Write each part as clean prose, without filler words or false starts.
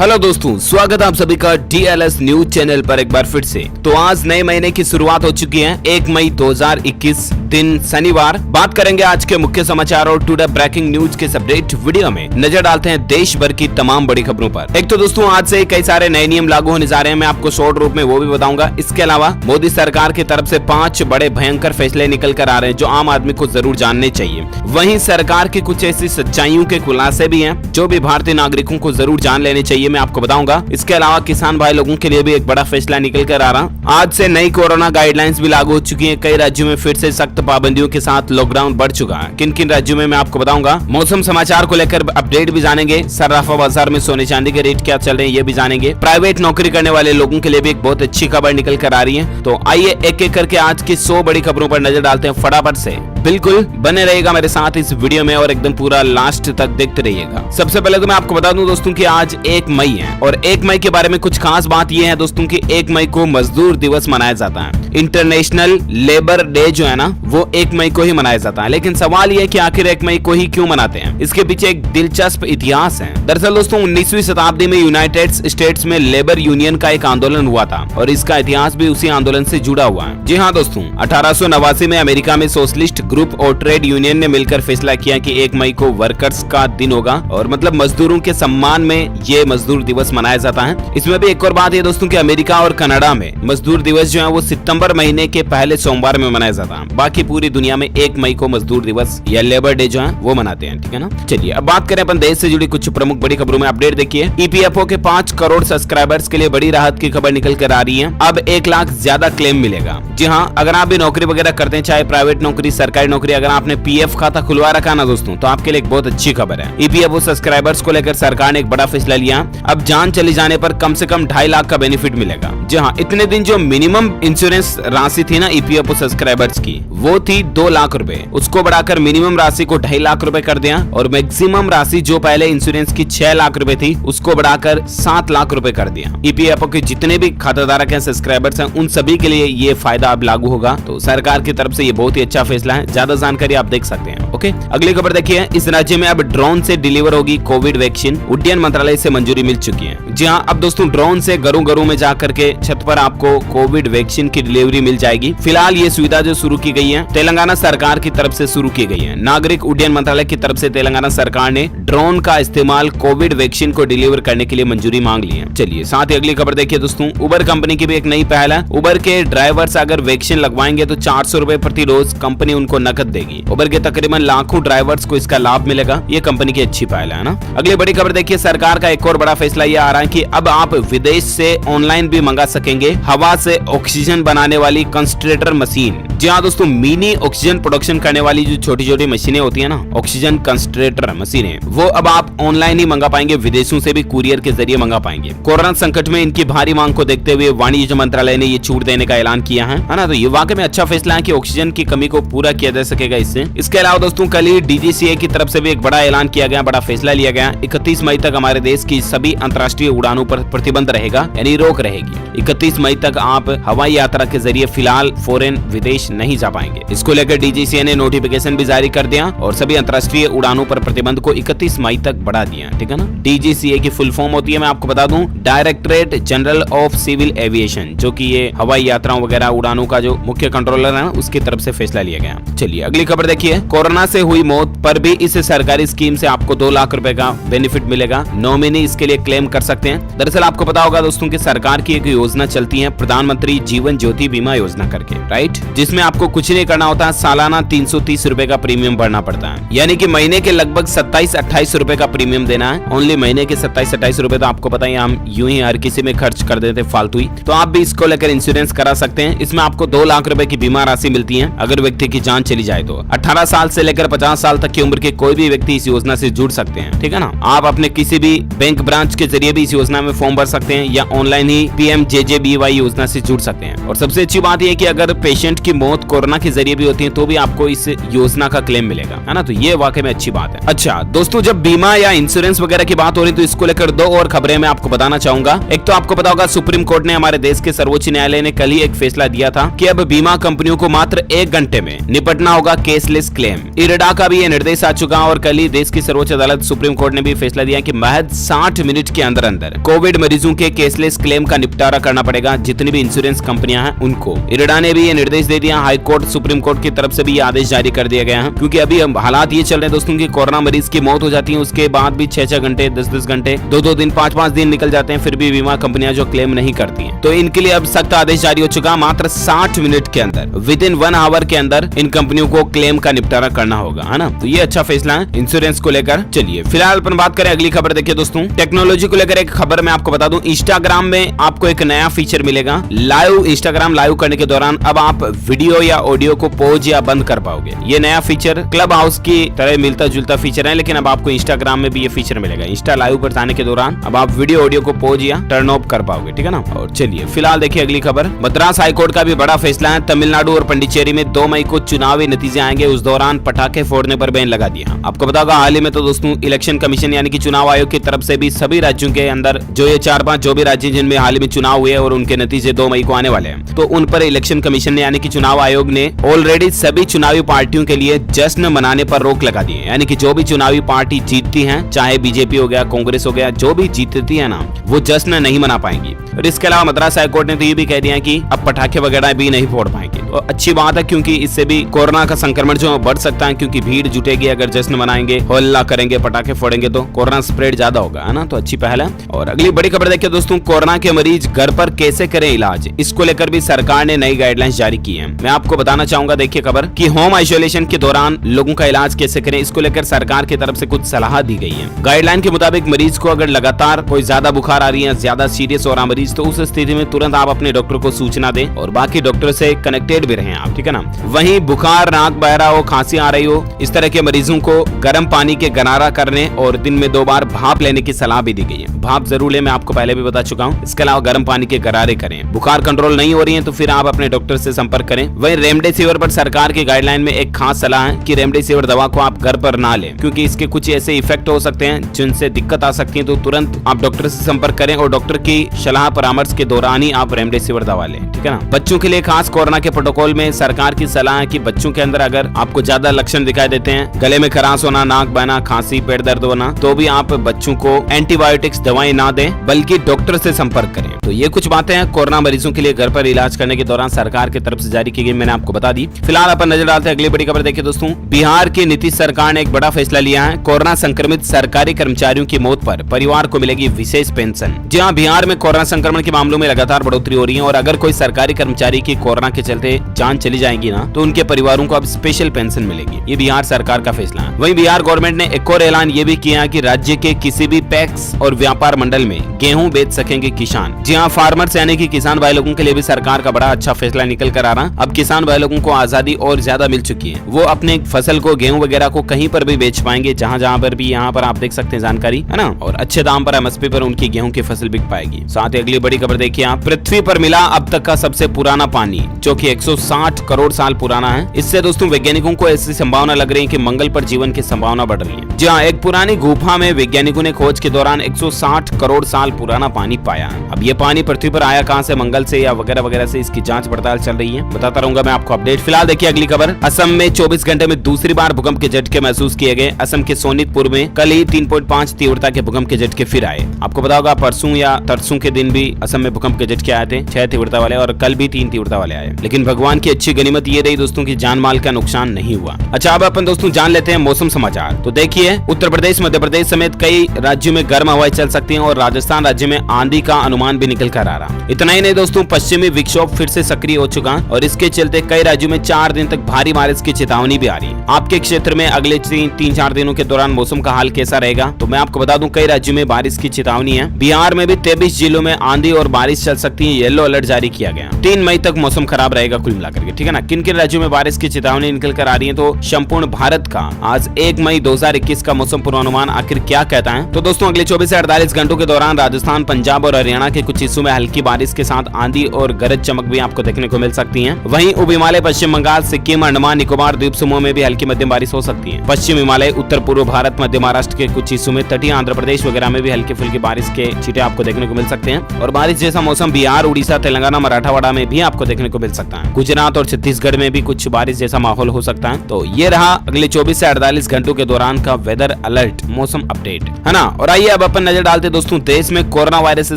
Hello दोस्तों, स्वागत है आप सभी का DLS न्यूज चैनल पर एक बार फिर से। तो आज नए महीने की शुरुआत हो चुकी है, 1 मई 2021 दिन शनिवार। बात करेंगे आज के मुख्य समाचार और टुडे ब्रेकिंग न्यूज के अपडेट वीडियो में नजर डालते हैं देश भर की तमाम बड़ी खबरों पर। एक तो दोस्तों आज से कई सारे नए नियम लागू होने जा रहे हैं, मैं आपको शॉर्ट रूप में वो भी बताऊंगा। इसके अलावा मोदी सरकार की तरफ से 5 बड़े भयंकर फैसले निकल कर आ रहे हैं जो आम आदमी को जरूर जानने चाहिए। वहीं सरकार की कुछ ऐसी सच्चाइयों के खुलासे भी हैं जो भी भारतीय नागरिकों को जरूर जान लेने चाहिए, मैं आपको बताऊंगा। इसके अलावा किसान भाई लोगों के लिए भी एक बड़ा फैसला निकल कर आ रहा। आज से नई कोरोना गाइडलाइंस भी लागू हो चुकी हैं। कई राज्यों में फिर से सख्त पाबंदियों के साथ लॉकडाउन बढ़ चुका है। किन किन राज्यों में मैं आपको बताऊंगा। मौसम समाचार को लेकर अपडेट भी जानेंगे। सर्राफा बाजार में सोने चांदी के रेट क्या चल रहे हैं ये भी जानेंगे। प्राइवेट नौकरी करने वाले लोगों के लिए भी एक बहुत अच्छी खबर निकल कर आ रही है। तो आइए एक एक करके आज की 100 बड़ी खबरों पर नजर डालते हैं फटाफट से। बिल्कुल बने रहेगा मेरे साथ इस वीडियो में और एकदम पूरा लास्ट तक देखते रहिएगा। सबसे पहले तो मैं आपको बता दूं दोस्तों कि आज 1 मई है और 1 मई के बारे में कुछ खास बात यह है दोस्तों कि 1 मई को मजदूर दिवस मनाया जाता है। इंटरनेशनल लेबर डे जो है ना वो 1 मई को ही मनाया जाता है। लेकिन सवाल यह है कि आखिर 1 मई को ही क्यों मनाते हैं, इसके पीछे एक दिलचस्प इतिहास है। दरअसल दोस्तों 19वीं शताब्दी में यूनाइटेड स्टेट्स में लेबर यूनियन का एक आंदोलन हुआ था और इसका इतिहास भी उसी आंदोलन से जुड़ा हुआ है। जी हाँ दोस्तों, 1889 में अमेरिका में सोशलिस्ट ग्रुप और ट्रेड यूनियन ने मिलकर फैसला किया कि 1 मई को वर्कर्स का दिन होगा और मतलब मजदूरों के सम्मान में ये मजदूर दिवस मनाया जाता है। इसमें भी एक और बात है दोस्तों कि अमेरिका और कनाडा में मजदूर दिवस जो है वो सितंबर महीने के पहले सोमवार में मनाया जाता है। बाकी पूरी दुनिया में 1 मई को मजदूर दिवस या लेबर डे जो है वो मनाते हैं। ठीक है ना। चलिए अब बात करें अपन देश से जुड़ी कुछ प्रमुख बड़ी खबरों में। अपडेट देखिए, EPFO के 5 करोड़ सब्सक्राइबर्स के लिए बड़ी राहत की खबर निकल कर आ रही है। अब 1 लाख ज्यादा क्लेम मिलेगा। जी हाँ, अगर आप भी नौकरी वगैरह करते हैं, चाहे प्राइवेट नौकरी सरकारी नौकरी, अगर आपने PF खाता खुलवा रखा ना दोस्तों तो आपके लिए एक बहुत अच्छी खबर है। EPFO सब्सक्राइबर्स को लेकर सरकार ने एक बड़ा फैसला लिया। अब जान चली जाने पर कम से कम 2.5 लाख का बेनिफिट मिलेगा। जी हाँ, इतने दिन जो मिनिमम इंश्योरेंस राशि थी ना EPFO सब्सक्राइबर्स की वो थी 2 लाख रुपए, उसको बढ़ाकर मिनिमम राशि को 2.5 लाख रुपए कर दिया और मैक्सिमम राशि जो पहले इंश्योरेंस की 6 लाख रुपए थी उसको बढ़ाकर 7 लाख रुपए कर दिया। EPFO के जितने भी खाताधारक हैं, सब्सक्राइबर्स हैं, उन सभी के लिए ये फायदा अब लागू होगा। तो सरकार की तरफ से ये बहुत ही अच्छा फैसला है। ज्यादा जानकारी आप देख सकते हैं। ओके, अगली खबर देखिए, इस राज्य में अब ड्रोन से डिलीवर होगी कोविड वैक्सीन। उड्डयन मंत्रालय से मंजूरी मिल चुकी है। जी हाँ, अब दोस्तों ड्रोन से घरों में जाकर के छत पर आपको कोविड वैक्सीन की डिलीवरी मिल जाएगी। फिलहाल ये सुविधा जो शुरू की गई है तेलंगाना सरकार की तरफ से शुरू की गई है। नागरिक उड्डयन मंत्रालय की तरफ से तेलंगाना सरकार ने ड्रोन का इस्तेमाल कोविड वैक्सीन को डिलीवर करने के लिए मंजूरी मांग ली है। चलिए साथ ही अगली खबर देखिए दोस्तों, उबर कंपनी की भी एक नई पहल है। उबर के ड्राइवर्स अगर वैक्सीन लगवाएंगे तो 400 रुपए प्रति रोज कंपनी उनको नकद देगी। उबर के तकरीबन लाखों ड्राइवर्स को इसका लाभ मिलेगा। ये कंपनी की अच्छी पहल है ना। अगली बड़ी खबर देखिए, सरकार का एक और बड़ा फैसला ये आ रहा है कि अब आप विदेश से ऑनलाइन भी मंगा सकेंगे हवा से ऑक्सीजन बनाने वाली कंसंट्रेटर मशीन। जी हाँ दोस्तों, मिनी ऑक्सीजन प्रोडक्शन करने वाली जो छोटी छोटी मशीनें होती है ना, ऑक्सीजन कंसंट्रेटर मशीनें, वो अब आप ऑनलाइन ही मंगा पाएंगे, विदेशों से भी कुरियर के जरिए मंगा पाएंगे। कोरोना संकट में इनकी भारी मांग को देखते हुए वाणिज्य मंत्रालय ने ये छूट देने का ऐलान किया है ना। तो ये वाकई में अच्छा फैसला है कि ऑक्सीजन की कमी को पूरा किया जा सकेगा इससे। इसके अलावा दोस्तों कल ही DGCA की तरफ से भी एक बड़ा ऐलान किया गया, बड़ा फैसला लिया गया। 31 मई तक हमारे देश की सभी अंतर्राष्ट्रीय उड़ानों पर प्रतिबंध रहेगा, यानी रोक रहेगी। 31 मई तक आप हवाई यात्रा के जरिए फिलहाल फॉरेन विदेश नहीं जा पाएंगे। इसको लेकर DGCA ने नोटिफिकेशन भी जारी कर दिया और सभी अंतर्राष्ट्रीय उड़ानों पर प्रतिबंध को 31 मई तक बढ़ा दिया। ठीक है ना। DGCA की फुल फॉर्म होती है, मैं आपको बता दूं, directorate general of civil aviation, जो कि ये हवाई यात्राओं वगैरह उड़ानों का जो मुख्य कंट्रोलर है उसकी तरफ से फैसला लिया गया। चलिए अगली खबर देखिए, कोरोना से हुई मौत पर भी इस सरकारी स्कीम से आपको 2 लाख रुपए का बेनिफिट मिलेगा। नॉमिनी इसके लिए क्लेम कर सकते हैं। दरअसल आपको पता होगा दोस्तों कि सरकार की एक योजना चलती है, प्रधानमंत्री जीवन ज्योति बीमा योजना करके, राइट, जिसमें आपको कुछ नहीं करना होता, सालाना 330 रुपए का प्रीमियम भरना पड़ता है। यानी कि महीने के लगभग 27-28 रुपए का प्रीमियम देना है। ओनली महीने के 27-28 रुपए तो आपको पता ही हम यूं ही हर किसी में खर्च कर देते फालतू ही। तो आप भी इसको लेकर इंश्योरेंस करा सकते हैं। इसमें आपको 2 लाख रुपए की बीमा राशि मिलती है अगर व्यक्ति की जान चली जाए तो। 18 साल से लेकर 50 साल तक की उम्र के कोई भी व्यक्ति इस योजना से जुड़ सकते हैं। ठीक है ना। आप अपने किसी भी बैंक ब्रांच के जरिए भी इस योजना में फॉर्म भर सकते हैं या ऑनलाइन ही PMJJBY योजना से जुड़ सकते हैं। और सबसे अच्छी बात यह है कि अगर पेशेंट की मौत कोरोना के जरिए भी होती है तो भी आपको इस योजना का क्लेम मिलेगा, है ना। तो ये वाकई में अच्छी बात है। अच्छा दोस्तों, जब बीमा या इंश्योरेंस वगैरह की बात हो रही तो इसको लेकर 2 और खबरें मैं आपको बताना चाहूंगा। एक तो आपको पता होगा सुप्रीम कोर्ट ने, हमारे देश के सर्वोच्च न्यायालय ने कल ही एक फैसला दिया था कि अब बीमा कंपनियों को मात्र 1 घंटे में निपटने घटना होगा केसलेस क्लेम। इरडा का भी ये निर्देश आ चुका और कल ही देश की सर्वोच्च अदालत सुप्रीम कोर्ट ने भी फैसला दिया कि महज 60 मिनट के अंदर अंदर कोविड मरीजों के केसलेस क्लेम का निपटारा करना पड़ेगा जितनी भी इंश्योरेंस कंपनियां हैं उनको। इरडा ने भी ये निर्देश दे दिया। हाई कोर्ट सुप्रीम कोर्ट की तरफ से भी ये आदेश जारी कर दिया गया है, क्योंकि अभी हालात ये चल रहे हैं दोस्तों की कोरोना मरीज की मौत हो जाती है, उसके बाद भी 6-6 घंटे 10-10 घंटे 2-2 दिन 5-5 दिन निकल जाते हैं, फिर भी बीमा कंपनियां जो क्लेम नहीं करती हैं। तो इनके लिए अब सख्त आदेश जारी हो चुका। मात्र 60 मिनट के अंदर विद इन 1 आवर के अंदर इन कंपनियों को क्लेम का निपटारा करना होगा, है ना। तो ये अच्छा फैसला है इंश्योरेंस को लेकर। चलिए फिलहाल अपन बात करें अगली खबर। देखिए दोस्तों, टेक्नोलॉजी को लेकर एक खबर मैं आपको बता दूं। इंस्टाग्राम में आपको एक नया फीचर मिलेगा। लाइव इंस्टाग्राम लाइव करने के दौरान अब आप वीडियो या ऑडियो को पॉज या बंद कर पाओगे। ये नया फीचर क्लब हाउस की तरह मिलता जुलता फीचर है, लेकिन अब आपको इंस्टाग्राम में भी ये फीचर मिलेगा। इंस्टा लाइव पर जाने के दौरान अब आप वीडियो ऑडियो को पॉज या टर्न ऑफ कर पाओगे, ठीक है ना। और चलिए फिलहाल देखिए अगली खबर। मद्रास हाईकोर्ट का भी बड़ा फैसला है। तमिलनाडु और पंडिचेरी में 2 मई को चुनावी नतीजे आएंगे, उस दौरान पटाखे फोड़ने पर बैन लगा दिया। आपको पता होगा हाल ही में तो दोस्तों इलेक्शन कमीशन यानी कि चुनाव आयोग की तरफ से भी सभी राज्यों के अंदर जो ये 4-5 जो भी राज्य जिनमें हाल ही में चुनाव हुए और उनके नतीजे 2 मई को आने वाले हैं, तो उन पर इलेक्शन कमीशन ने यानी कि चुनाव आयोग ने ऑलरेडी सभी चुनावी पार्टियों के लिए जश्न मनाने पर रोक लगा दी है। यानी कि जो भी चुनावी पार्टी जीतती है, चाहे बीजेपी हो गया, कांग्रेस हो गया, जो भी जीतती है ना, वो जश्न नहीं मना पाएंगी। और इसके अलावा मद्रास हाईकोर्ट ने तो ये भी कह दिया कि अब पटाखे वगैरह भी नहीं फोड़ पाएंगे। तो अच्छी बात है, क्योंकि इससे भी कोरोना का संक्रमण जो बढ़ सकता है, क्योंकि भीड़ जुटेगी। अगर जश्न मनाएंगे, हल्ला करेंगे, पटाखे फोड़ेंगे तो कोरोना स्प्रेड ज्यादा होगा, है ना। तो अच्छी पहल है। और अगली बड़ी खबर देखिए दोस्तों, कोरोना के मरीज घर पर कैसे करें इलाज, इसको लेकर भी सरकार ने नई गाइडलाइंस जारी की है। मैं आपको बताना चाहूंगा, देखिए खबर कि होम आइसोलेशन के दौरान लोगों का इलाज कैसे करें, इसको लेकर सरकार की तरफ से कुछ सलाह दी गई है। गाइडलाइन के मुताबिक मरीज को अगर लगातार कोई ज्यादा बुखार आ रही है, ज्यादा सीरियस हो रहा मरीज, तो उस स्थिति में तुरंत आप अपने डॉक्टर को सूचना दें और बाकी डॉक्टर से कनेक्टेड भी रहें आप, ठीक है ना। वहीं बुखार, नाक बह रहा हो, खांसी आ रही हो, इस तरह के मरीजों को गर्म पानी के गरारा करने और दिन में 2 बार भाप लेने की सलाह भी दी गई है। भाप जरूर ले, मैं आपको पहले भी बता चुका हूँ। इसके अलावा गर्म पानी के गरारे करें। बुखार कंट्रोल नहीं हो रही है तो फिर आप अपने डॉक्टर से संपर्क करें। वहीं रेमडेसिविर पर सरकार की गाइडलाइन में एक खास सलाह है कि रेमडेसिविर दवा को आप घर पर ना लें, क्योंकि इसके कुछ ऐसे इफेक्ट हो सकते हैं जिनसे दिक्कत आ सकती है। तो तुरंत आप डॉक्टर से संपर्क करें और डॉक्टर की सलाह परामर्श के दौरान ही आप रेमडेसिविर दवा लें, ठीक है ना। बच्चों के लिए खास कोरोना के प्रोटोकॉल में सरकार की सलाह है कि बच्चों के अंदर अगर आपको ज्यादा लक्षण दिखाई देते हैं, गले में खराश होना, नाक बहना, खांसी, पेट दर्द होना, तो भी आप बच्चों को एंटीबायोटिक्स दवाएं ना दें, बल्कि डॉक्टर से संपर्क करें। तो ये कुछ बातें हैं कोरोना मरीजों के लिए घर पर इलाज करने के दौरान सरकार की तरफ से जारी की गई, मैंने आपको बता दी। फिलहाल अपन नजर डालते हैं अगली बड़ी खबर। देखिए दोस्तों, बिहार की नीतीश सरकार ने एक बड़ा फैसला लिया है। कोरोना संक्रमित सरकारी कर्मचारियों की मौत पर परिवार को मिलेगी विशेष पेंशन। जी हाँ, बिहार में कोरोना संक्रमण के मामलों में लगातार बढ़ोतरी हो रही है और अगर कोई सरकारी कर्मचारी की कोरोना के चलते जान चली जाएगी ना, तो उनके परिवारों को अब स्पेशल पेंशन मिलेगी। ये बिहार सरकार का फैसला है। वहीं बिहार गवर्नमेंट ने एक और ऐलान ये भी किया कि राज्य के किसी भी पैक्स और व्यापार मंडल में गेहूं बेच सकेंगे किसान। जी हाँ, फार्मर्स यानी कि किसान भाई लोगों के लिए भी सरकार का बड़ा अच्छा फैसला निकल कर आ रहा। अब किसान भाई लोगों को आजादी और ज्यादा मिल चुकी है। वो अपने फसल को, गेहूं वगैरह को कहीं पर भी बेच पाएंगे, जहां पर भी। यहाँ पर आप देख सकते हैं जानकारी, है ना। और अच्छे दाम पर एमएसपी पर उनकी गेहूं की फसल बिक पाएगी। साथ ही अगली बड़ी खबर देखिए आप, पृथ्वी पर मिला अब तक का सबसे पुराना पानी, जो कि 160 करोड़ साल पुराना है। इससे दोस्तों वैज्ञानिकों को ऐसी संभावना लग रही है कि मंगल पर जीवन की संभावना बढ़ रही है। जी हाँ, एक पुरानी गुफा में वैज्ञानिकों ने खोज के दौरान 160 करोड़ साल पुराना पानी पाया है। अब ये पानी पृथ्वी पर आया कहां से, मंगल से या वगैरह वगैरह से, इसकी जांच पड़ताल चल रही है। बताता रहूंगा मैं आपको अपडेट। फिलहाल देखिए अगली खबर। असम में 24 घंटे में दूसरी बार भूकंप के झटके महसूस किए गए। असम के सोनितपुर में कल ही 3.5 तीव्रता के भूकंप के झटके फिर आए। आपको पता होगा परसों या तरसों के दिन भी असम में भूकंप के झटके आए थे, 6 तीव्रता वाले, और कल भी 3 तीव्रता वाले आए। लेकिन भगवान की अच्छी गनीमत ये रही दोस्तों की जान माल का नुकसान नहीं हुआ। अच्छा, अब अपन दोस्तों जान लेते हैं मौसम समाचार। तो देखिए, उत्तर प्रदेश, मध्य प्रदेश समेत कई राज्यों में गर्म हवाएं चल सकती हैं और राजस्थान राज्य में आंधी का अनुमान भी निकल कर आ रहा। इतना ही नहीं दोस्तों, पश्चिमी विक्षोभ फिर से सक्रिय हो चुका और इसके चलते कई राज्यों में 4 दिन तक भारी बारिश की चेतावनी भी आ रही है। आपके क्षेत्र में अगले 3-4 दिनों के दौरान मौसम का हाल कैसा रहेगा, तो मैं आपको बता दूं कई राज्यों में बारिश की चेतावनी है। बिहार में भी 23 जिलों में आंधी और बारिश चल सकती है, येलो अलर्ट जारी किया गया। 3 मई तक मौसम खराब रहेगा कुल मिलाकर के, ठीक है ना। किन किन राज्यों में बारिश की चेतावनी निकल कर आ रही है, तो संपूर्ण भारत का आज 1 मई 2021 का मौसम पूर्वानुमान आखिर क्या कहता है। तो दोस्तों अगले 24 से 48 घंटों के दौरान राजस्थान, पंजाब और हरियाणा के कुछ हिस्सों में हल्की बारिश के साथ आंधी और गरज चमक भी आपको देखने को मिल सकती है। वहीं उप हिमालय, पश्चिम बंगाल, सिक्किम, अंडमान निकोबार द्वीप समूह में भी हल्की मध्यम बारिश हो सकती है। पश्चिम हिमालय, उत्तर पूर्व भारत, मध्य महाराष्ट्र के कुछ हिस्सों में, तटीय आंध्र प्रदेश वगैरह में भी हल्की फुल्की बारिश के छींटे आपको देखने को मिल सकते हैं। और बारिश जैसा मौसम बिहार, उड़ीसा, तेलंगाना, मराठवाड़ा में भी आपको देखने को मिल सकता है। गुजरात और छत्तीसगढ़ में भी कुछ बारिश जैसा माहौल हो सकता है। तो ये रहा अगले 24 से 48 घंटों के दौरान का वेदर अलर्ट, मौसम अपडेट, है ना। और आइए अब अपन नजर डालते दोस्तों देश में कोरोना वायरस से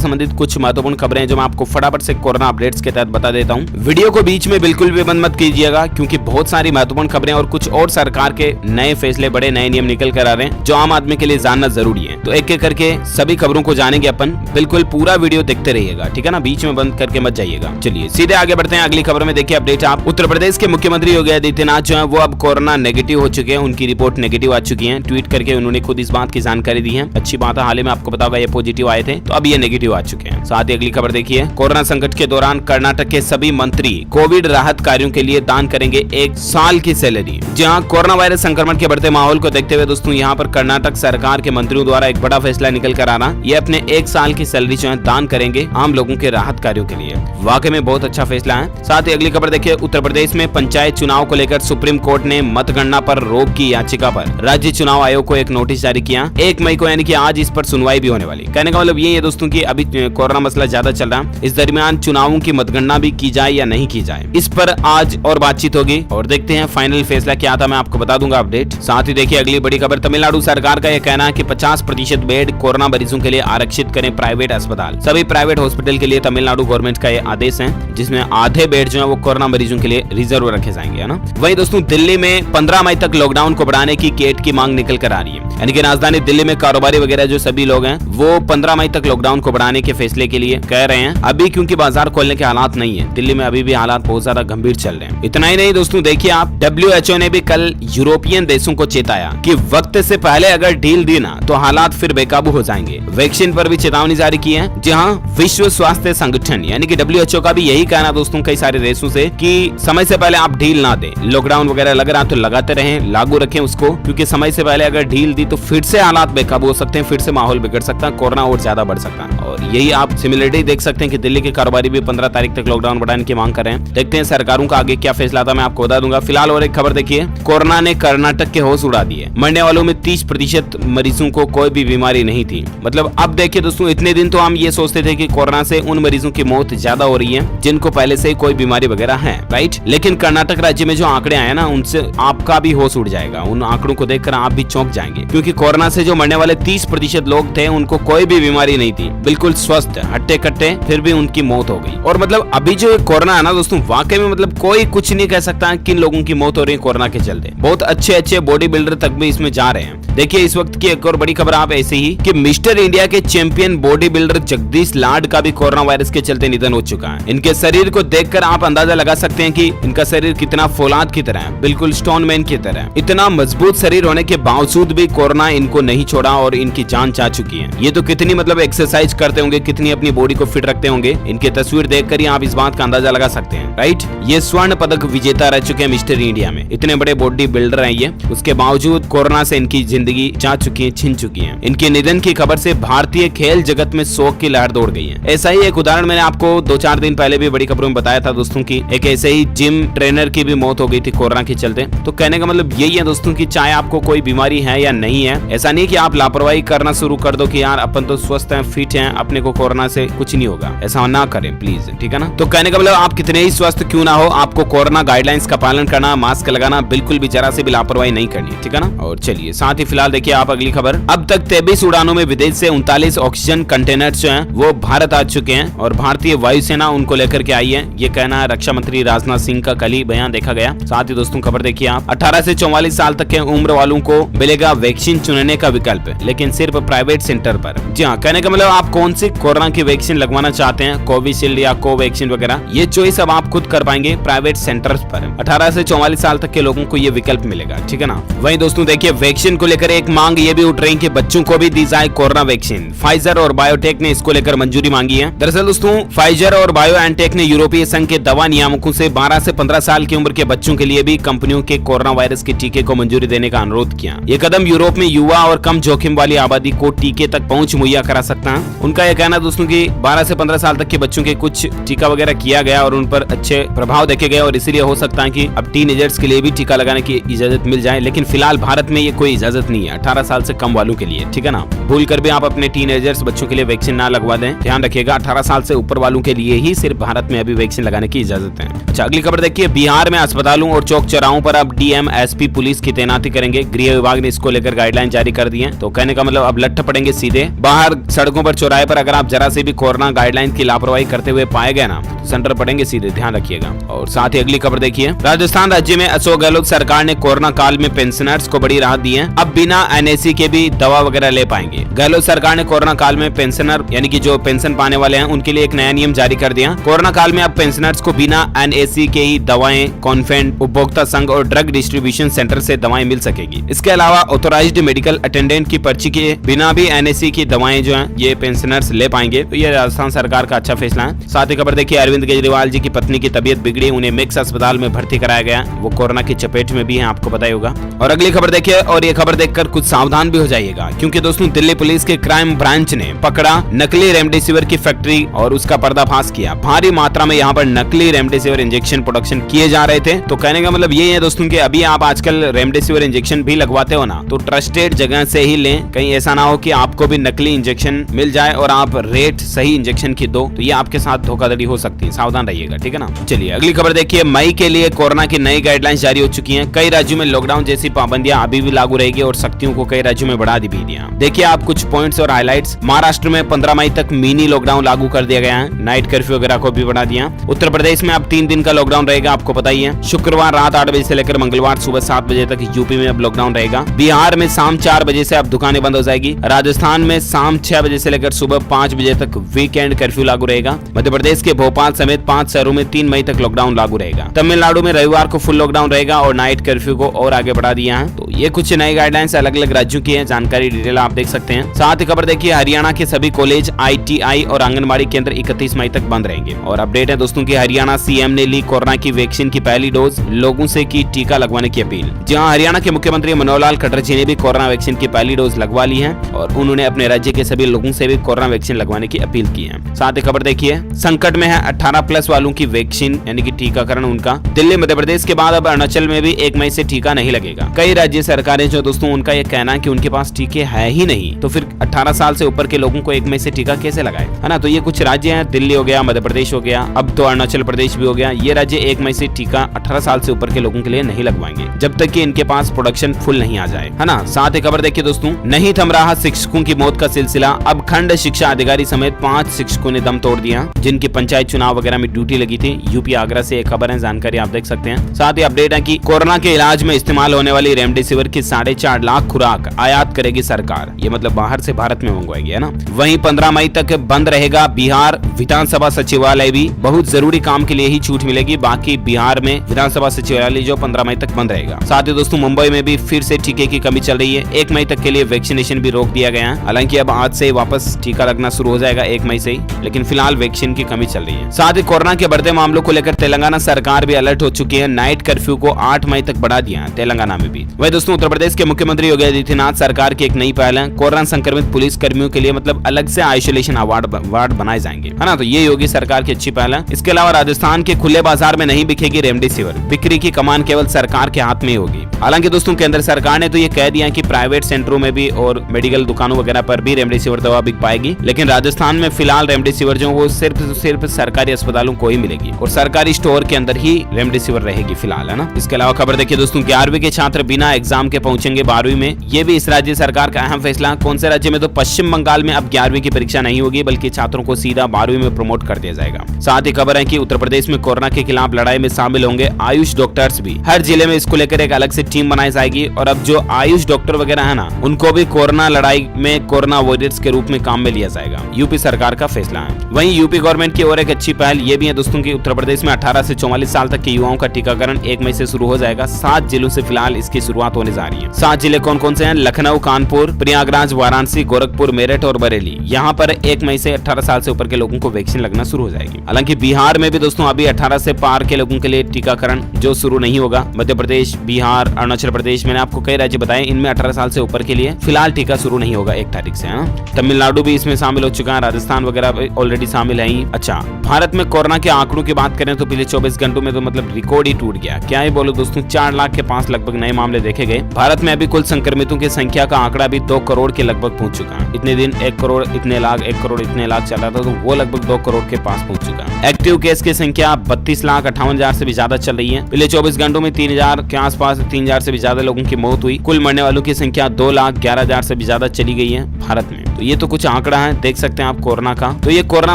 संबंधित कुछ महत्वपूर्ण खबरें जो मैं आपको फटाफट से कोरोना अपडेट्स के तहत बता देता हूँ। वीडियो को बीच में बिल्कुल भी बंद मत कीजिएगा, क्योंकि बहुत सारी महत्वपूर्ण खबरें और कुछ और सरकार के नए फैसले, बड़े नए नियम निकल कर आ रहे हैं जो आम आदमी के लिए जानना जरूरी है। तो एक एक करके सभी खबरों को जानेंगे अपन, बिल्कुल पूरा वीडियो देखते रहिएगा, ठीक है ना, बीच में बंद करके मत जाइएगा। चलिए सीधे आगे बढ़ते हैं अगली खबर में। देखिए अपडेट आप, उत्तर प्रदेश के मुख्यमंत्री योगी आदित्यनाथ जो है वो अब कोरोना नेगेटिव हो चुके हैं, उनकी रिपोर्ट नेगेटिव आ चुकी है। ट्वीट करके उन्होंने खुद इस बात की जानकारी दी है। अच्छी बात है, हाल ही में आपको पता होगा ये पॉजिटिव आए थे, तो अब ये नेगेटिव आ चुके हैं। साथ ही अगली खबर देखिए, कोरोना संकट के दौरान कर्नाटक के सभी मंत्री कोविड राहत कार्यों के लिए दान करेंगे 1 साल की सैलरी। जहां कोरोना वायरस संक्रमण के बढ़ते माहौल को देखते हुए दोस्तों यहाँ पर कर्नाटक सरकार के मंत्रियों द्वारा एक बड़ा फैसला निकल कर आना, ये अपने 1 साल की सैलरी जो है दान करेंगे आम लोगों के राहत कार्यों के लिए। वाकई में बहुत अच्छा फैसला है। साथ ही अगली खबर देखिए, उत्तर प्रदेश में पंचायत चुनाव को लेकर सुप्रीम कोर्ट ने मतगणना पर रोक की याचिका पर राज्य चुनाव आयोग को एक नोटिस जारी किया। 1 मई को यानी कि आज इस पर सुनवाई भी होने वाली। कहने का मतलब ये है दोस्तों कि अभी कोरोना मसला ज्यादा चल रहा है, इस दरमियान चुनावों की मतगणना भी की जाए या नहीं की जाए, इस पर आज और बातचीत होगी और देखते हैं फाइनल फैसला क्या था, मैं आपको बता दूंगा अपडेट। साथ ही देखिए अगली बड़ी खबर, तमिलनाडु सरकार का यह कहना है कि 50% बेड कोरोना मरीजों के लिए आरक्षित करें प्राइवेट अस्पताल। सभी प्राइवेट हॉस्पिटल के लिए तमिलनाडु गवर्नमेंट का यह आदेश है, जिसमें आधे बेड जो है वो कोरोना मरीजों के लिए रिजर्व रखे जाएंगे, है ना। वहीं दोस्तों दिल्ली में 15 मई तक लॉकडाउन को बढ़ाने की केट की मांग निकल कर आ रही है, यानी कि राजधानी दिल्ली में कारोबारी वगैरह जो सभी लोग हैं वो 15 मई तक लॉकडाउन को बढ़ाने के फैसले के लिए कह रहे हैं। अभी क्योंकि बाजार खोलने के हालात नहीं है, दिल्ली में अभी भी हालात बहुत ज्यादा गंभीर चल रहे हैं। इतना ही नहीं दोस्तों, देखिए आप, WHO ने भी कल यूरोपियन देशों को चेताया कि वक्त से पहले अगर ढील दी ना तो हालात फिर बेकाबू हो जाएंगे। वैक्सीन पर भी चेतावनी जारी की है। जहां विश्व स्वास्थ्य संगठन यानी कि WHO का भी यही कहना दोस्तों कई सारे देशों से कि समय से पहले आप ढील ना दें, लॉकडाउन वगैरह लग रहा तो लगाते रहें, लागू रखें उसको, क्योंकि समय से पहले अगर ढील दी तो फिर से हालात बेकाबू हो सकते हैं, फिर से माहौल बिगड़ सकता है, कोरोना और ज्यादा बढ़ सकता है। और यही आप सिमिलरिटी देख सकते हैं कि दिल्ली के कारोबारी भी 15 तारीख तक लॉकडाउन बढ़ाने की मांग कर रहे हैं। देखते हैं सरकारों का आगे क्या फैसला था, मैं आपको बता दूंगा। फिलहाल और एक खबर देखिए, कोरोना ने कर्नाटक के होश उड़ा दिए। मरने वालों में 30% मरीजों को कोई भी बीमारी नहीं थी। मतलब अब देखिए दोस्तों, इतने दिन तो हम ये सोचते थे कि कोरोना से उन मरीजों की मौत ज्यादा हो रही है जिनको पहले से कोई बीमारी वगैरह है, राइट। लेकिन कर्नाटक राज्य में जो आंकड़े आए ना, उनसे आपका भी होश उड़ जाएगा। उन आंकड़ों को देखकर आप भी चौंक जाएंगे, क्योंकि कोरोना से जो मरने वाले 30% लोग थे उनको कोई भी बीमारी नहीं थी, बिल्कुल स्वस्थ हट्टे कट्टे, फिर भी उनकी मौत हो गई। और मतलब अभी जो कोरोना है ना दोस्तों, वाकई में मतलब कोई कुछ नहीं कह सकता किन लोगों की मौत हो रही है कोरोना के चलते। बहुत अच्छे बॉडी बिल्डर तक भी इसमें जा रहे हैं। देखिए इस वक्त की एक और बड़ी खबर आप ऐसे ही कि मिस्टर इंडिया के चैंपियन बॉडी बिल्डर जगदीश लाड का भी कोरोना वायरस के चलते निधन हो चुका है। इनके शरीर को देखकर आप अंदाजा लगा सकते हैं कि इनका शरीर कितना फौलाद की तरह है, बिल्कुल स्टोन मैन की तरह। इतना मजबूत शरीर होने के बावजूद भी कोरोना इनको नहीं छोड़ा और इनकी जान जा चुकी है। ये तो कितनी मतलब एक्सरसाइज करते होंगे, कितनी अपनी बॉडी को फिट रखते होंगे, इनकी तस्वीर देखकर ही आप इस बात का अंदाजा लगा सकते हैं, राइट। ये स्वर्ण पदक विजेता रह चुके हैं मिस्टर इंडिया में, इतने बड़े बॉडी बिल्डर हैं ये, उसके बावजूद कोरोना से इनकी जिंदगी जा चुकी है, छिन चुकी है। इनके निधन की खबर से भारतीय खेल जगत में शोक की लहर दौड़ गई है। ऐसा ही एक उदाहरण मैंने आपको 2-4 दिन पहले भी बड़ी खबरों में बताया था दोस्तों की एक ऐसे ही जिम ट्रेनर की भी मौत हो गई थी कोरोना के चलते। तो कहने का मतलब यही है दोस्तों की चाहे आपको कोई बीमारी है या नहीं है, ऐसा नहीं कि आप लापरवाही करना शुरू कर दो कि यार अपन तो स्वस्थ हैं, फिट हैं, अपने को कोरोना से कुछ नहीं होगा, ऐसा ना करें प्लीज, ठीक है ना। तो कहने का मतलब आप कितने ही स्वस्थ क्यों ना हो, आपको कोरोना गाइडलाइंस का पालन करना, मास्क लगाना, बिल्कुल भी जरा से भी लापरवाही नहीं करनी, ठीक है ना। और चलिए साथ ही फिलहाल देखिए आप अगली खबर, अब तक 23 उड़ानों में विदेश से 39 ऑक्सीजन कंटेनर्स जो हैं वो भारत आ चुके हैं और भारतीय वायुसेना उनको लेकर के आई है। ये कहना है रक्षा मंत्री राजनाथ सिंह का कल ही बयान देखा गया। साथ ही दोस्तों खबर देखिए आप, 18 से 44 साल तक के उम्र वालों को मिलेगा वैक्सीन चुनने का विकल्प, लेकिन सिर्फ प्राइवेट सेंटर पर। जी हाँ, कहने का मतलब आप कौन सी कोरोना की वैक्सीन लगवाना चाहते हैं, कोविशील्ड या कोवैक्सीन वगैरह, ये चॉइस अब आप खुद कर पाएंगे प्राइवेट सेंटर्स पर। 18 से 44 साल तक के लोगों को ये विकल्प मिलेगा, ठीक है ना। वहीं दोस्तों देखिए वैक्सीन को लेकर एक मांग ये भी उठ रही है कि बच्चों को भी दी जाए कोरोना वैक्सीन। फाइजर और बायोटेक ने इसको लेकर मंजूरी मांगी है। दरअसल दोस्तों फाइजर और बायोएनटेक ने यूरोपीय संघ के दवा नियामकों से 12 से 15 साल की उम्र के बच्चों के लिए भी कंपनियों के कोरोना वायरस के टीके को मंजूरी देने का अनुरोध किया। ये कदम यूरोप में युवा और कम जोखिम वाली आबादी को टीके तक पहुंच मुहैया करा सकता है। उनका यह कहना दोस्तों की 12 से 15 साल तक के बच्चों के कुछ टीका वगैरह किया गया और उन पर अच्छे प्रभाव देखे गए और इसीलिए हो सकता है कि अब टीनेजर्स के लिए भी टीका लगाने की इजाजत मिल जाए, लेकिन फिलहाल भारत में ये कोई इजाजत नहीं है 18 साल से कम वालों के लिए, ठीक है ना। भूल कर भी आप अपने टीनेजर्स बच्चों के लिए वैक्सीन ना लगवा दें, ध्यान रखिएगा। 18 साल से ऊपर वालों के लिए ही सिर्फ भारत में अभी वैक्सीन लगाने की इजाजत है। अच्छा, अगली खबर देखिए, बिहार में अस्पतालों और चौक चौराहों पर अब डीएम एसपी पुलिस की तैनाती करेंगे। गृह विभाग ने इसको लेकर गाइडलाइन जारी कर दी है। तो कहने का मतलब अब लट्ठ पड़ेंगे सीधे बाहर सड़कों पर, चौराहे पर। अगर आप जरा से भी कोरोना गाइडलाइन की लापरवाही करते हुए पाए गए ना, तो सेंटर पड़ेंगे सीधे, ध्यान रखिएगा। और साथ ही अगली खबर देखिए, राजस्थान राज्य में अशोक गहलोत सरकार ने कोरोना काल में पेंशनर्स को बड़ी राहत दी है। अब बिना एनएसी के भी दवा वगैरह ले पाएंगे। गहलोत सरकार ने कोरोना काल में पेंशनर यानी कि जो पेंशन पाने वाले हैं उनके लिए एक नया नियम जारी कर दिया। कोरोना काल में अब पेंशनर्स को बिना एनएसी के ही दवाएं कॉन्फेंट, उपभोक्ता संघ और ड्रग डिस्ट्रीब्यूशन सेंटर से दवाएं मिल सकेगी। इसके अलावा ऑथोराइज्ड मेडिकल अटेंडेंट की पर्ची के बिना भी एनएसी की दवाएं जो हैं ये पेंशनर्स ले पाएंगे। तो ये राजस्थान सरकार का अच्छा फैसला है। साथ ही खबर देखिए, अरविंद केजरीवाल जी की पत्नी की तबीयत बिगड़ी, उन्हें मिक्स अस्पताल में भर्ती कराया गया। वो कोरोना की चपेट में भी है, आपको पता ही होगा। और अगली खबर देखिए, और ये खबर देखकर कुछ सावधान भी हो जाइएगा, क्योंकि दोस्तों दिल्ली पुलिस के क्राइम ब्रांच ने पकड़ा नकली रेमडेसिविर की फैक्ट्री और उसका पर्दाफाश किया। भारी मात्रा में यहाँ पर नकली रेमडेसिविर इंजेक्शन प्रोडक्शन किए जा रहे थे। तो कहने का मतलब ये है दोस्तों कि अभी आप आजकल रेमडेसिविर इंजेक्शन भी लगवाते हो ना, तो ट्रस्टेड जगह से ही लें। कहीं ऐसा ना हो कि आपको भी नकली इंजेक्शन मिल जाए और आप रेट सही इंजेक्शन की दो, तो ये आपके साथ धोखाधड़ी हो सकती है, सावधान रहिएगा, ठीक है ना। चलिए अगली खबर देखिए, मई के लिए कोरोना की नई गाइडलाइंस जारी हो चुकी हैं। कई राज्यों में लॉकडाउन जैसी पाबंदियां अभी भी लागू रहेगी और सख्तियों को कई राज्यों में बढ़ा दी दिया। देखिए आप कुछ पॉइंट्स और हाइलाइट्स। महाराष्ट्र में 15 मई तक मिनी लॉकडाउन लागू कर दिया गया है। नाइट कर्फ्यू वगैरह को भी बढ़ा दिया। उत्तर प्रदेश में अब 3 दिन का लॉकडाउन रहेगा, आपको पता ही है। शुक्रवार रात 8 बजे से लेकर मंगलवार सुबह 7 बजे तक यूपी में अब लॉकडाउन रहेगा। बिहार में शाम 4 बजे से अब दुकानें बंद हो जाएगी। राजस्थान में शाम 6 बजे से लेकर सुबह 5 बजे तक वीकेंड कर्फ्यू लागू रहेगा। मध्य प्रदेश के भोपाल समेत 5 शहरों में 3 मई तक लॉकडाउन लागू रहेगा। तमिलनाडु में रविवार को फुल लॉकडाउन रहेगा और नाइट कर्फ्यू को और आगे बढ़ा दिया है। तो ये कुछ नई गाइडलाइंस अलग अलग राज्यों की है, जानकारी डिटेल आप देख सकते हैं। साथ ही खबर देखिए, हरियाणा के सभी कॉलेज, आईटीआई और आंगनबाड़ी केंद्र 31 मई तक बंद रहेंगे। और अपडेट है दोस्तों की हरियाणा सीएम ने ली कोरोना की वैक्सीन की पहली डोज, लोगों से की टीका लगवाने की अपील। जहां हरियाणा के मुख्यमंत्री मनोहर लाल खट्टर जी ने भी कोरोना वैक्सीन की पहली डोज लगवा ली है और उन्होंने अपने राज्य के सभी लोगों से भी कोरोना वैक्सीन लगवाने की अपील की है। साथ ही खबर देखिए, संकट में है 18+ वालों की वैक्सीन यानी कि टीकाकरण उनका। दिल्ली मध्य प्रदेश के बाद अब अरुणाचल में भी 1 मई से टीका नहीं लगेगा। कई राज्य सरकारें जो दोस्तों उनका ये कहना है कि उनके पास टीके है ही नहीं, तो फिर 18 साल से ऊपर के लोगों को 1 मई से टीका कैसे लगाए, है ना। तो ये कुछ राज्य हैं, दिल्ली हो गया, मध्य प्रदेश हो गया, अब तो अरुणाचल प्रदेश भी हो गया। ये राज्य 1 मई से टीका 18 साल से ऊपर के लोगों के लिए नहीं लगवाएंगे जब तक कि इनके पास प्रोडक्शन फुल नहीं आ जाए, है ना। साथ ही खबर देखिए दोस्तों, नहीं थम रहा शिक्षकों की मौत का सिलसिला। अब खंड शिक्षा अधिकारी समेत 5 शिक्षकों ने दम तोड़ दिया, जिनकी पंचायत चुनाव वगैरह में ड्यूटी लगी थी। यूपी आगरा से एक खबर है, जानकारी आप देख सकते हैं। साथ ही अपडेट है कि कोरोना के इलाज में इस्तेमाल होने वाली रेमडेसिविर की 4.5 लाख खुराक आयात करेगी सरकार। ये मतलब बाहर से भारत में मंगवाएगी, है ना। वहीं 15 मई तक बंद रहेगा बिहार विधानसभा सचिवालय भी। बहुत जरूरी काम के लिए ही छूट मिलेगी, बाकी बिहार में विधानसभा सचिवालय जो 15 मई तक बंद रहेगा। साथ ही दोस्तों मुंबई में भी फिर से टीके की कमी चल रही है। 1 मई तक के लिए वैक्सीनेशन भी रोक दिया गया है। हालांकि अब आज से वापस टीका लगना शुरू हो जाएगा 1 मई से ही, लेकिन फिलहाल वैक्सीन की कमी चल रही है। साथ ही कोरोना के बढ़ते मामलों को लेकर तेलंगाना सरकार भी अलर्ट हो चुकी है। नाइट कर्फ्यू को 8 मई तक बढ़ा दिया है तेलंगाना में भी। वही दोस्तों उत्तर प्रदेश के मुख्यमंत्री योगी आदित्यनाथ सरकार की एक नई पहल है। कोरोना संक्रमित पुलिस कर्मियों के लिए मतलब अलग से आइसोलेशन वार्ड बनाए जाएंगे, है ना। तो ये योगी सरकार की अच्छी पहल है। इसके अलावा राजस्थान के खुले बाजार में नहीं बिकेगी रेमडेसिविर, बिक्री की कमान केवल सरकार के हाथ में ही होगी। हालांकि दोस्तों केंद्र सरकार ने तो ये कह दिया कि प्राइवेट सेंटरों में भी और मेडिकल दुकानों वगैरह पर भी रेमडेसिविर दवा बिक पाएगी, लेकिन राजस्थान में फिलहाल रेमडेसिविर जो वो सिर्फ सरकारी अस्पतालों को ही मिलेगी और सरकारी स्टोर के अंदर ही रेमडेसिविर रहेगी फिलहाल, है ना। इसके अलावा खबर देखिए दोस्तों, 11वीं के छात्र बिना एग्जाम के पहुंचेंगे 12वीं में। ये भी इस राज्य सरकार का अहम फैसला। कौन से राज्य में? तो पश्चिम बंगाल में अब 11वीं की परीक्षा नहीं होगी, बल्कि छात्रों को सीधा 12वीं में प्रमोट कर दिया जाएगा। साथ ही खबर है कि उत्तर प्रदेश में कोरोना के खिलाफ लड़ाई में शामिल होंगे आयुष डॉक्टर्स भी। हर जिले में इसको लेकर एक अलग से टीम बनाई जाएगी और अब जो आयुष डॉक्टर वगैरह है ना, उनको भी कोरोना लड़ाई में कोरोना वॉरियर्स के रूप में काम में लिया जाएगा। यूपी सरकार का फैसला है। वहीं यूपी गवर्नमेंट की और एक अच्छी पहल ये भी है दोस्तों की उत्तर प्रदेश में 18 से 44 साल तक के युवाओं का टीकाकरण 1 मई से शुरू हो जाएगा। 7 जिलों से फिलहाल इसकी शुरुआत होने जा रही है। 7 जिले कौन कौन से हैं? लखनऊ, कानपुर, प्रयागराज, वाराणसी, गोरखपुर, मेरठ और बरेली। यहाँ पर 1 मई से 18 साल से ऊपर के लोगों को वैक्सीन लगना शुरू हो जाएगी। हालांकि बिहार में भी दोस्तों अभी 18 से पार के लोगों के लिए टीकाकरण जो शुरू नहीं होगा। मध्य प्रदेश, बिहार, अरुणाचल प्रदेश, मैंने आपको कई राज्य बताए, इनमें 18 साल से ऊपर के लिए फिलहाल टीका शुरू नहीं होगा 1 तारीख से। तमिलनाडु भी इसमें शामिल हो चुका है, राजस्थान वगैरह ऑलरेडी शामिल है ही। अच्छा, भारत में कोरोना के आंकड़ों की बात करें तो पिछले 24 घंटों में तो मतलब रिकॉर्ड ही टूट गया। क्या ही बोलो दोस्तों, 4 लाख के 5 लगभग नए मामले देखे गए। भारत में अभी कुल संक्रमितों की संख्या का आंकड़ा भी 2 करोड़ के लगभग पहुंच चुका है। इतने दिन 1 करोड़ इतने लाख, 1 करोड़ इतने लाख चला था, तो वो लगभग 2 करोड़ के पास पहुंच चुका है। एक्टिव केस की संख्या 32,58,000 से भी ज्यादा चल रही है। पिछले 24 घंटों में 3,000 के आसपास, 3,000 से भी ज्यादा लोगों की मौत हुई। कुल मरने वालों की संख्या 2,11,000 से भी ज्यादा चली गई है भारत में। तो ये तो कुछ आंकड़ा है, देख सकते हैं आप कोरोना का। तो ये कोरोना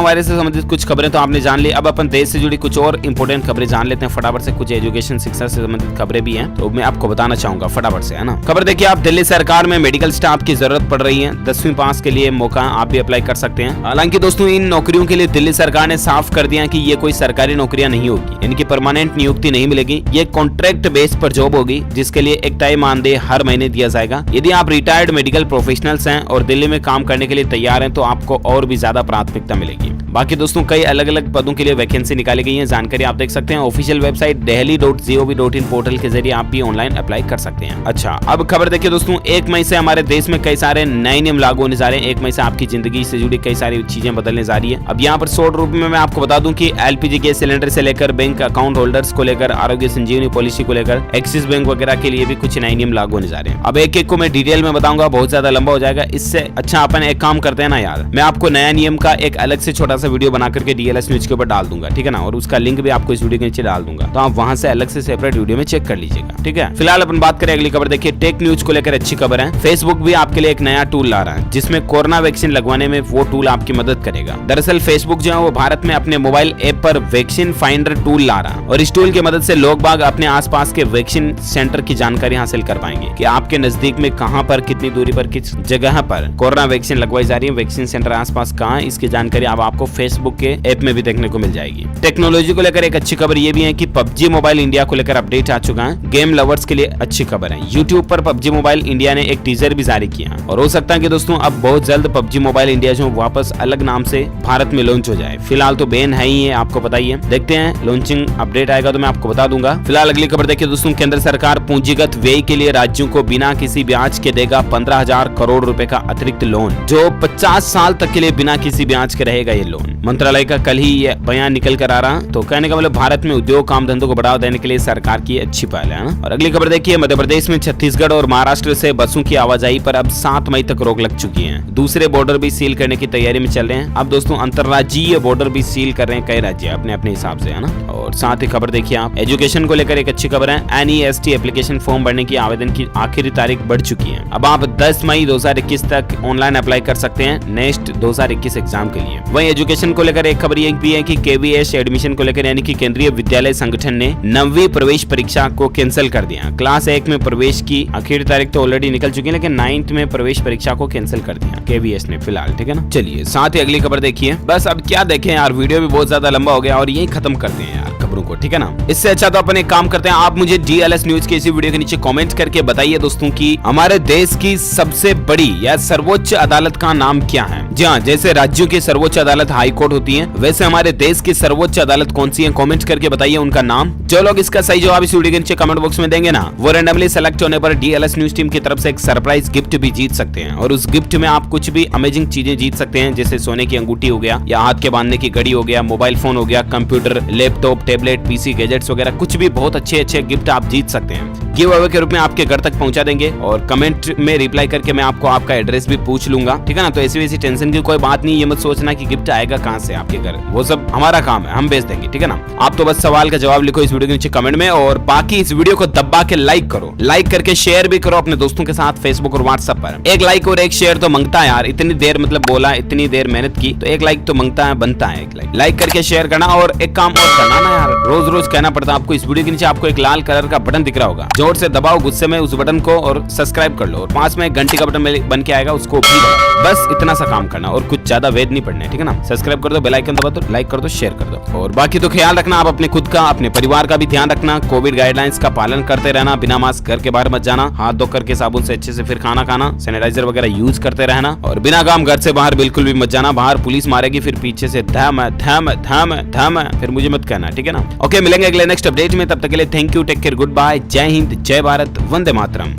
वायरस से संबंधित कुछ खबरें तो आपने जान ली। अब अपन देश से जुड़ी कुछ और इंपोर्टेंट खबरें जान लेते हैं फटाफट से। कुछ एजुकेशन शिक्षा से संबंधित खबरें भी हैं, तो मैं आपको बताना चाहूंगा फटाफट से, है ना। खबर देखिए आप, दिल्ली सरकार में मेडिकल स्टाफ की जरूरत पड़ रही है। 10वीं पास के लिए मौका आप भी अप्लाई कर सकते हैं। हालांकि दोस्तों इन नौकरियों के लिए दिल्ली सरकार ने साफ कर दिया कि ये कोई सरकारी नौकरियां नहीं होगी, इनकी परमानेंट नियुक्ति नहीं मिलेगी। ये कॉन्ट्रैक्ट बेस पर जॉब होगी, जिसके लिए एक तय मानदेय हर महीने दिया जाएगा। यदि आप रिटायर्ड मेडिकल प्रोफेशनल्स हैं और दिल्ली में काम करने के लिए तैयार हैं, तो आपको और भी ज्यादा प्राथमिकता मिलेगी। बाकी दोस्तों कई अलग अलग पदों के लिए वैकेंसी निकाली गई है, जानकारी आप देख सकते हैं ऑफिशियल वेबसाइट delhi.gov.in पोर्टल के जरिए आप भी ऑनलाइन अप्लाई कर सकते हैं। अच्छा, अब खबर देखिए दोस्तों, 1 मई से हमारे देश में कई सारे नए नियम लागू होने जा रहे हैं। 1 मई से आपकी जिंदगी से जुड़ी कई सारी चीजें बदलने जा रही है। अब यहाँ पर शॉर्ट रूप में मैं आपको बता दूं कि एलपीजी गैस सिलेंडर से लेकर बैंक अकाउंट होल्डर्स को लेकर, आरोग्य संजीवनी पॉलिसी को लेकर, एक्सिस बैंक वगैरह के लिए भी कुछ नए नियम लागू होने जा रहे हैं। अब एक एक को मैं डिटेल में बताऊंगा, बहुत ज्यादा लंबा हो जाएगा। इससे अच्छा अपन एक काम करते हैं ना यार, मैं आपको नया नियम का एक अलग से छोटा सा वीडियो बना करके डीएलएस न्यूज के ऊपर डाल दूंगा, ठीक है ना। और उसका लिंक भी आपको इस वीडियो के नीचे डाल दूंगा, तो आप वहां से अलग से सेपरेट वीडियो में चेक कर लीजिएगा, ठीक है। फिलहाल अपन बात करें अगली खबर। देखिए टेक न्यूज को लेकर अच्छी खबर है। फेसबुक भी आपके लिए एक नया टूल ला रहा है, जिसमें कोरोना वैक्सीन लगवाने में वो टूल आपकी मदद करेगा। दरअसल फेसबुक जो है वो भारत में अपने मोबाइल ऐप पर वैक्सीन फाइंडर टूल ला रहा है, और इस टूल की मदद से लोग बाग अपने आसपास के वैक्सीन सेंटर की जानकारी हासिल कर पाएंगे कि आपके नजदीक में कहां पर, कितनी दूरी पर, किस जगह पर कोरोना वैक्सीन लगवाई जा रही है, वैक्सीन सेंटर आसपास कहां, इसकी जानकारी अब आपको फेसबुक के ऐप में भी देखने को मिल जाएगी। टेक्नोलॉजी को लेकर एक अच्छी खबर ये भी है कि पबजी मोबाइल इंडिया को लेकर अपडेट आ चुका है। गेम लवर्स के लिए अच्छी खबर है, यूट्यूब पर पबजी मोबाइल इंडिया ने एक टीजर भी जारी किया, और हो सकता है कि दोस्तों अब बहुत जल्द पबजी मोबाइल इंडिया जो वापस अलग नाम से भारत में लॉन्च हो जाए। फिलहाल तो बैन है ही है, आपको पता ही है। देखते हैं लॉन्चिंग अपडेट आएगा तो मैं आपको बता दूंगा। फिलहाल अगली खबर देखिए दोस्तों, केंद्र सरकार पूंजीगत व्यय के लिए राज्यों को बिना किसी ब्याज के देगा 15,000 करोड़ रुपए का अतिरिक्त लोन, जो 50 साल तक के लिए बिना किसी ब्याज के रहेगा ये लोन। मंत्रालय का कल ही ये बयान निकल कर आ रहा, तो कहने का मतलब भारत में उद्योग काम धंधों को बढ़ावा देने के लिए सरकार की अच्छी पहल है ना। और अगली खबर देखिए, मध्य प्रदेश में छत्तीसगढ़ और महाराष्ट्र से बसों की आवाजाही पर अब 7 मई तक रोक लग चुकी है। दूसरे बॉर्डर भी सील करने की तैयारी में चल रहे हैं। अब दोस्तों अंतर्राज्यीय बॉर्डर भी सील कर रहे हैं कई राज्य अपने अपने हिसाब से, है ना। और साथ ही खबर देखिए आप, एजुकेशन को लेकर एक अच्छी खबर है। NEST एप्लीकेशन फॉर्म भरने की आवेदन की आखिरी तारीख बढ़ चुकी है। अब आप 10 मई 2021 तक ऑनलाइन अप्लाई कर सकते हैं नेक्स्ट 2021 एग्जाम के लिए। वहीं एजुकेशन को लेकर एक खबर ये भी है कि KVS एडमिशन को लेकर यानी कि केंद्रीय विद्यालय संगठन ने 9वीं प्रवेश परीक्षा को कैंसिल कर दिया। क्लास 1 में प्रवेश की आखिरी तारीख तो ऑलरेडी निकल चुकी है, लेकिन 9th में प्रवेश परीक्षा को कैंसिल कर दिया KVS ने फिलहाल, ठीक है ना। चलिए साथ ही अगली खबर देखिए। बस अब क्या देखें यार, वीडियो भी बहुत ज्यादा लंबा हो गया और यही खत्म करते हैं यार खबरों को, ठीक है ना। इससे अच्छा तो अपन एक काम करते हैं, आप मुझे DLS न्यूज के इसी वीडियो के नीचे कमेंट करके बताइए दोस्तों कि हमारे देश की सबसे बड़ी या सर्वोच्च अदालत का नाम क्या है। जी हाँ, जैसे राज्यों की सर्वोच्च अदालत हाई कोर्ट होती है, वैसे हमारे देश की सर्वोच्च अदालत कौन सी है, कमेंट करके बताइए उनका नाम। जो लोग इसका सही जवाब इस वीडियो के नीचे कमेंट बॉक्स में देंगे ना, वो रैंडमली सेलेक्ट होने पर DLS न्यूज टीम की तरफ से एक सरप्राइज गिफ्ट भी जीत सकते हैं। और उस गिफ्ट में आप कुछ भी अमेजिंग चीजें जीत सकते हैं, जैसे सोने की अंगूठी हो गया, या हाथ के बांधने की घड़ी हो गया, मोबाइल फोन हो गया, computer, laptop, tablet, PC, gadgets वगैरह कुछ भी बहुत अच्छे अच्छे गिफ्ट आप जीत सकते हैं। गिव अवे के रूप में आपके घर तक पहुंचा देंगे, और कमेंट में रिप्लाई करके मैं आपको आपका एड्रेस भी पूछ लूंगा, ठीक है ना। तो ऐसी वैसी टेंशन की कोई बात नहीं, ये मत सोचना कि गिफ्ट आएगा कहां से आपके घर, वो सब हमारा काम है, हम भेज देंगे, ठीक है ना। आप तो बस सवाल का जवाब लिखो इस वीडियो के नीचे कमेंट में, और बाकी इस वीडियो को दबा के लाइक करो, लाइक करके शेयर भी करो अपने दोस्तों के साथ फेसबुक और व्हाट्सएप पर। एक लाइक और एक शेयर तो मांगता है यार, इतनी देर मतलब बोला, इतनी देर मेहनत की, तो एक लाइक तो मांगता है, बनता है एक लाइक करके शेयर करना। और एक काम और करना ना यार, रोज रोज कहना पड़ता है आपको, इस वीडियो के नीचे आपको एक लाल कलर का बटन दिख रहा होगा, जो जोर से दबाओ गुस्से में उस बटन को और सब्सक्राइब कर लो, और पास में घंटी का बटन बन के आएगा, उसको भी दबाओ। बस इतना सा काम करना और कुछ ज्यादा वेद नहीं पड़ना है, ठीक है ना। सब्सक्राइब कर दो, बेल आइकन दबा दो, लाइक कर दो, शेयर कर दो, और बाकी तो ख्याल रखना आप अपने खुद का, अपने परिवार का भी ध्यान रखना। कोविड गाइडलाइंस का पालन करते रहना, बिना मास्क घर के बाहर मत जाना, हाथ धो करके साबुन से अच्छे से फिर खाना खाना, सैनिटाइजर वगैरह यूज करते रहना, और बिना काम घर से बाहर बिल्कुल भी मत जाना। बाहर पुलिस मारेगी, फिर पीछे से धम धम धम धम, फिर मुझे मत कहना, ठीक है ना। ओके, मिलेंगे अगले नेक्स्ट अपडेट में, तब तक के लिए thank you, take care, good bye, जय हिंद, जय भारत, वंदे मातरम।